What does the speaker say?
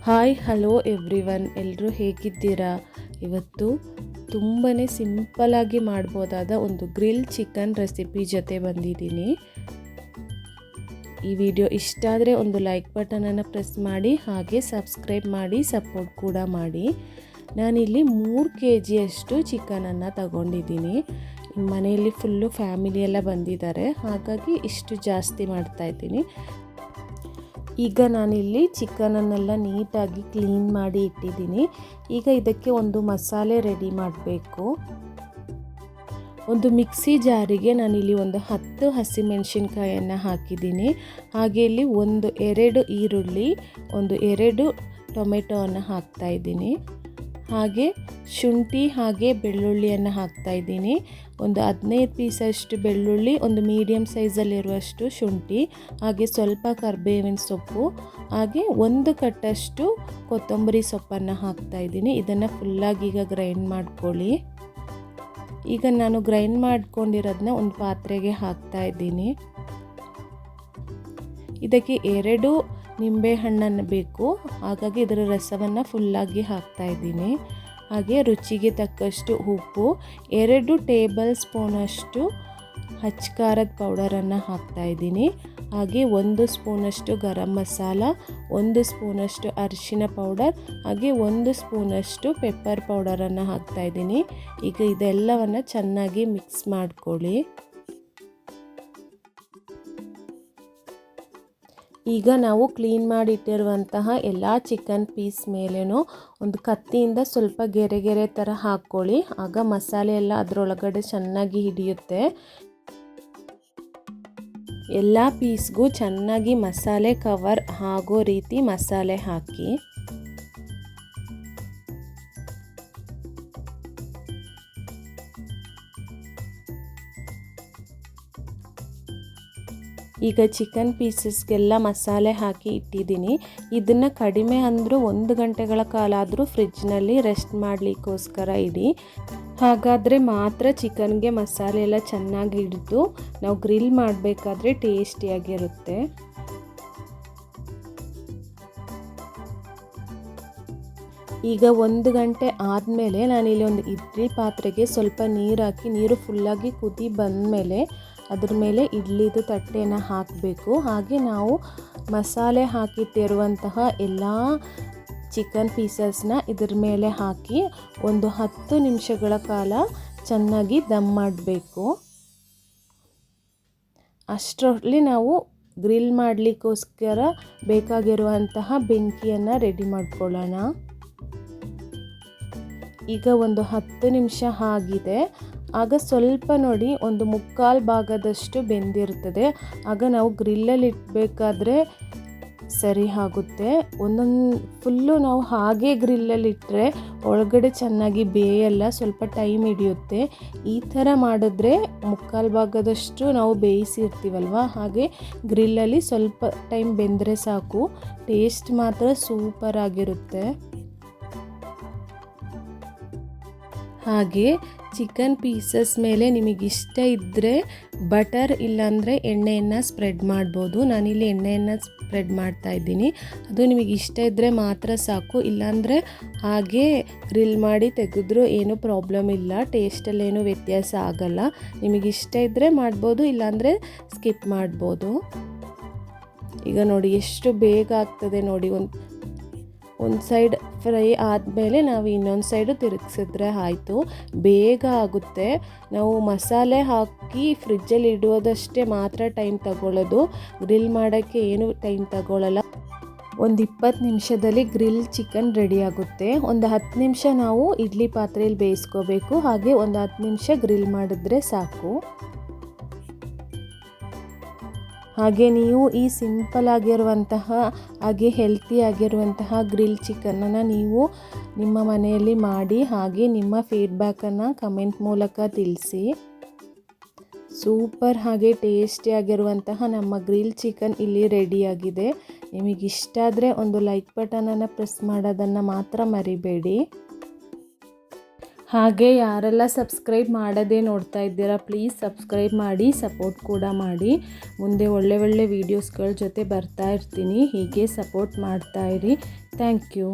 Hi hello everyone, ಎಲ್ಲರೂ ಹೇಗಿದ್ದೀರಾ? ಇವತ್ತು ತುಂಬಾ ಸಿಂಪಲಾಗಿ ಮಾಡ್ಬೋದಾದ ಒಂದು ಗ್ರಿಲ್ ಚಿಕನ್ ರೆಸಿಪಿ ಜೊತೆ ಬಂದಿದ್ದೀನಿ. ಈ ವಿಡಿಯೋ ಇಷ್ಟ ಆದರೆ ಒಂದು ಲೈಕ್ ಬಟನನ್ನು ಪ್ರೆಸ್ ಮಾಡಿ, ಹಾಗೆ ಸಬ್ಸ್ಕ್ರೈಬ್ ಮಾಡಿ ಸಪೋರ್ಟ್ ಕೂಡ ಮಾಡಿ. ನಾನಿಲ್ಲಿ 3 kg ಚಿಕನನ್ನು ತಗೊಂಡಿದ್ದೀನಿ. ಮನೆಯಲ್ಲಿ ಫುಲ್ಲು ಫ್ಯಾಮಿಲಿ ಎಲ್ಲ ಬಂದಿದ್ದಾರೆ, ಹಾಗಾಗಿ ಇಷ್ಟು ಜಾಸ್ತಿ ಮಾಡ್ತಾಯಿದ್ದೀನಿ. ಈಗ ನಾನಿಲ್ಲಿ ಚಿಕನನ್ನೆಲ್ಲ ನೀಟಾಗಿ ಕ್ಲೀನ್ ಮಾಡಿ ಇಟ್ಟಿದ್ದೀನಿ. ಈಗ ಇದಕ್ಕೆ ಒಂದು ಮಸಾಲೆ ರೆಡಿ ಮಾಡಬೇಕು. ಒಂದು ಮಿಕ್ಸಿ ಜಾರಿಗೆ ನಾನಿಲ್ಲಿ ಒಂದು 10 ಹಸಿಮೆಣಸಿನ್ಕಾಯನ್ನು ಹಾಕಿದ್ದೀನಿ. ಹಾಗೆ ಇಲ್ಲಿ 2 ಈರುಳ್ಳಿ, 2 ಟೊಮೆಟೊವನ್ನು ಹಾಕ್ತಾ ಇದ್ದೀನಿ. ಹಾಗೆ ಶುಂಠಿ ಹಾಗೆ ಬೆಳ್ಳುಳ್ಳಿಯನ್ನು ಹಾಕ್ತಾ ಇದ್ದೀನಿ. ಒಂದು 15 ಪೀಸಷ್ಟು ಬೆಳ್ಳುಳ್ಳಿ, ಒಂದು ಮೀಡಿಯಮ್ ಸೈಜಲ್ಲಿರುವಷ್ಟು ಶುಂಠಿ, ಹಾಗೆ ಸ್ವಲ್ಪ ಕರಿಬೇವಿನ ಸೊಪ್ಪು, ಹಾಗೆ 1 ಕಟ್ಟಷ್ಟು ಕೊತ್ತಂಬರಿ ಸೊಪ್ಪನ್ನು ಹಾಕ್ತಾ ಇದ್ದೀನಿ. ಇದನ್ನು ಫುಲ್ಲಾಗಿ ಈಗ ಗ್ರೈಂಡ್ ಮಾಡ್ಕೊಳ್ಳಿ. ಈಗ ನಾನು ಗ್ರೈಂಡ್ ಮಾಡ್ಕೊಂಡಿರೋದನ್ನ ಒಂದು ಪಾತ್ರೆಗೆ ಹಾಕ್ತಾ ಇದ್ದೀನಿ. ಇದಕ್ಕೆ 2 ನಿಂಬೆ ಹಣ್ಣನ್ನು ಬೇಕು, ಹಾಗಾಗಿ ಇದರ ರಸವನ್ನು ಫುಲ್ಲಾಗಿ ಹಾಕ್ತಾ ಇದ್ದೀನಿ. ಹಾಗೆ ರುಚಿಗೆ ತಕ್ಕಷ್ಟು ಉಪ್ಪು, 2 ಟೇಬಲ್ ಸ್ಪೂನಷ್ಟು ಖಾರದ ಪೌಡರನ್ನು ಹಾಕ್ತಾ ಇದ್ದೀನಿ. ಹಾಗೆ 1 ಸ್ಪೂನಷ್ಟು ಗರಂ ಮಸಾಲ, 1 ಸ್ಪೂನಷ್ಟು ಅರಿಶಿನ ಪೌಡರ್, ಹಾಗೆ 1 ಸ್ಪೂನಷ್ಟು ಪೆಪ್ಪರ್ ಪೌಡರನ್ನು ಹಾಕ್ತಾ ಇದ್ದೀನಿ. ಈಗ ಇದೆಲ್ಲವನ್ನು ಚೆನ್ನಾಗಿ ಮಿಕ್ಸ್ ಮಾಡ್ಕೊಳ್ಳಿ. ಈಗ ನಾವು ಕ್ಲೀನ್ ಮಾಡಿಟ್ಟಿರುವಂತಹ ಎಲ್ಲ ಚಿಕನ್ ಪೀಸ್ ಮೇಲೇನೂ ಒಂದು ಕತ್ತಿಯಿಂದ ಸ್ವಲ್ಪ ಗೆರೆ ಗೆರೆ ಥರ ಹಾಕ್ಕೊಳ್ಳಿ. ಆಗ ಮಸಾಲೆ ಎಲ್ಲ ಅದರೊಳಗಡೆ ಚೆನ್ನಾಗಿ ಹಿಡಿಯುತ್ತೆ. ಎಲ್ಲ ಪೀಸ್ಗೂ ಚೆನ್ನಾಗಿ ಮಸಾಲೆ ಕವರ್ ಆಗೋ ರೀತಿ ಮಸಾಲೆ ಹಾಕಿ. ಈಗ ಚಿಕನ್ ಪೀಸಸ್ಗೆಲ್ಲ ಮಸಾಲೆ ಹಾಕಿ ಇಟ್ಟಿದ್ದೀನಿ. ಇದನ್ನು ಕಡಿಮೆ ಅಂದರೂ 1 ಗಂಟೆಗಳ ಕಾಲ ಆದರೂ ಫ್ರಿಜ್ನಲ್ಲಿ ರೆಸ್ಟ್ ಮಾಡಲಿಕ್ಕೋಸ್ಕರ ಇಡಿ. ಹಾಗಾದರೆ ಮಾತ್ರ ಚಿಕನ್ಗೆ ಮಸಾಲೆ ಎಲ್ಲ ಚೆನ್ನಾಗಿ ಹಿಡಿದು ನಾವು ಗ್ರಿಲ್ ಮಾಡಬೇಕಾದ್ರೆ ಟೇಸ್ಟಿಯಾಗಿರುತ್ತೆ. ಈಗ 1 ಗಂಟೆ ಆದಮೇಲೆ ನಾನಿಲ್ಲಿ ಒಂದು ಇಡ್ಲಿ ಪಾತ್ರೆಗೆ ಸ್ವಲ್ಪ ನೀರು ಹಾಕಿ, ನೀರು ಫುಲ್ಲಾಗಿ ಕುದಿ ಬಂದಮೇಲೆ ಅದ್ರ ಮೇಲೆ ಇಡ್ಲಿದು ತಟ್ಟೆನ ಹಾಕಬೇಕು. ಹಾಗೆ ನಾವು ಮಸಾಲೆ ಹಾಕಿಟ್ಟಿರುವಂತಹ ಎಲ್ಲ ಚಿಕನ್ ಪೀಸಸ್ನ ಇದ್ರ ಮೇಲೆ ಹಾಕಿ ಒಂದು 10 ನಿಮಿಷಗಳ ಕಾಲ ಚೆನ್ನಾಗಿ ದಮ್ ಮಾಡಬೇಕು. ಅಷ್ಟರಲ್ಲಿ ನಾವು ಗ್ರಿಲ್ ಮಾಡಲಿಕ್ಕೋಸ್ಕರ ಬೇಕಾಗಿರುವಂತಹ ಬೆಂಕಿಯನ್ನು ರೆಡಿ ಮಾಡ್ಕೊಳ್ಳೋಣ. ಈಗ ಒಂದು 10 ನಿಮಿಷ ಆಗಿದೆ. ಆಗ ಸ್ವಲ್ಪ ನೋಡಿ, ಒಂದು 3/4 ಭಾಗದಷ್ಟು ಬೆಂದಿರ್ತದೆ. ಆಗ ನಾವು ಗ್ರಿಲ್ಲಲ್ಲಿ ಇಡಬೇಕಾದ್ರೆ ಸರಿ ಆಗುತ್ತೆ. ಒಂದೊಂದು ಫುಲ್ಲು ನಾವು ಹಾಗೆ ಗ್ರಿಲ್ಲಲ್ಲಿಟ್ಟರೆ ಒಳಗಡೆ ಚೆನ್ನಾಗಿ ಬೇಯಲ್ಲ, ಸ್ವಲ್ಪ ಟೈಮ್ ಹಿಡಿಯುತ್ತೆ. ಈ ಥರ ಮಾಡಿದ್ರೆ 3/4 ಭಾಗದಷ್ಟು ನಾವು ಬೇಯಿಸಿರ್ತೀವಲ್ವ, ಹಾಗೆ ಗ್ರಿಲ್ಲಲ್ಲಿ ಸ್ವಲ್ಪ ಟೈಮ್ ಬೆಂದರೆ ಸಾಕು. ಟೇಸ್ಟ್ ಮಾತ್ರ ಸೂಪರ್ ಆಗಿರುತ್ತೆ. ಹಾಗೆ ಚಿಕನ್ ಪೀಸಸ್ ಮೇಲೆ ನಿಮಗಿಷ್ಟ ಇದ್ದರೆ ಬಟರ್ ಇಲ್ಲಾಂದರೆ ಎಣ್ಣೆಯನ್ನು ಸ್ಪ್ರೆಡ್ ಮಾಡ್ಬೋದು. ನಾನಿಲ್ಲಿ ಎಣ್ಣೆಯನ್ನು ಸ್ಪ್ರೆಡ್ ಮಾಡ್ತಾ ಇದ್ದೀನಿ. ಅದು ನಿಮಗೆ ಇಷ್ಟ ಇದ್ದರೆ ಮಾತ್ರ ಸಾಕು, ಇಲ್ಲಾಂದರೆ ಹಾಗೆ ಗ್ರಿಲ್ ಮಾಡಿ ತೆಗೆದ್ರೂ ಏನೂ ಪ್ರಾಬ್ಲಮ್ ಇಲ್ಲ, ಟೇಸ್ಟಲ್ಲೇನೂ ವ್ಯತ್ಯಾಸ ಆಗಲ್ಲ. ನಿಮಗಿಷ್ಟ ಇದ್ದರೆ ಮಾಡ್ಬೋದು, ಇಲ್ಲಾಂದರೆ ಸ್ಕಿಪ್ ಮಾಡ್ಬೋದು. ಈಗ ನೋಡಿ ಎಷ್ಟು ಬೇಗ ಆಗ್ತದೆ ನೋಡಿ. ಒಂದು ಸೈಡ್ ಫ್ರೈ ಆದಮೇಲೆ ನಾವು ಇನ್ನೊಂದು ಸೈಡು ತಿರುಗಿಸಿದ್ರೆ ಆಯಿತು, ಬೇಗ ಆಗುತ್ತೆ. ನಾವು ಮಸಾಲೆ ಹಾಕಿ ಫ್ರಿಜ್ಜಲ್ಲಿ ಇಡೋದಷ್ಟೇ ಮಾತ್ರ ಟೈಮ್ ತಗೊಳ್ಳೋದು, ಗ್ರಿಲ್ ಮಾಡೋಕ್ಕೆ ಏನು ಟೈಮ್ ತಗೊಳ್ಳಲ್ಲ. ಒಂದು 20 ನಿಮಿಷದಲ್ಲಿ ಗ್ರಿಲ್ ಚಿಕನ್ ರೆಡಿ ಆಗುತ್ತೆ. ಒಂದು 10 ನಿಮಿಷ ನಾವು ಇಡ್ಲಿ ಪಾತ್ರೆಯಲ್ಲಿ ಬೇಯಿಸ್ಕೋಬೇಕು. ಹಾಗೆ ಒಂದು 10 ನಿಮಿಷ ಗ್ರಿಲ್ ಮಾಡಿದ್ರೆ ಸಾಕು. ಹಾಗೆ ನೀವು ಈ ಸಿಂಪಲ್ ಆಗಿರುವಂತಹ ಹಾಗೆ ಹೆಲ್ತಿ ಆಗಿರುವಂತಹ ಗ್ರಿಲ್ ಚಿಕನನ್ನು ನೀವು ನಿಮ್ಮ ಮನೆಯಲ್ಲಿ ಮಾಡಿ, ಹಾಗೆ ನಿಮ್ಮ ಫೀಡ್ಬ್ಯಾಕನ್ನು ಕಮೆಂಟ್ ಮೂಲಕ ತಿಳಿಸಿ. ಸೂಪರ್ ಹಾಗೆ ಟೇಸ್ಟಿಯಾಗಿರುವಂತಹ ನಮ್ಮ ಗ್ರಿಲ್ ಚಿಕನ್ ಇಲ್ಲಿ ರೆಡಿಯಾಗಿದೆ. ನಿಮಗಿಷ್ಟ ಆದರೆ ಒಂದು ಲೈಕ್ ಬಟನನ್ನು ಪ್ರೆಸ್ ಮಾಡೋದನ್ನು ಮಾತ್ರ ಮರಿಬೇಡಿ. ಹಾಗೆ ಯಾರೆಲ್ಲ ಸಬ್ಸ್ಕ್ರೈಬ್ ಮಾಡದೇ ನೋಡ್ತಾ ಇದ್ದೀರಾ ಪ್ಲೀಸ್ ಸಬ್ಸ್ಕ್ರೈಬ್ ಮಾಡಿ ಸಪೋರ್ಟ್ ಕೂಡ ಮಾಡಿ. ಮುಂದೆ ಒಳ್ಳೆ ಒಳ್ಳೆ ವೀಡಿಯೋಸ್ಗಳ ಜೊತೆ ಬರ್ತಾ ಇರ್ತೀನಿ. ಹೀಗೆ ಸಪೋರ್ಟ್ ಮಾಡ್ತಾ ಇರಿ. Thank you.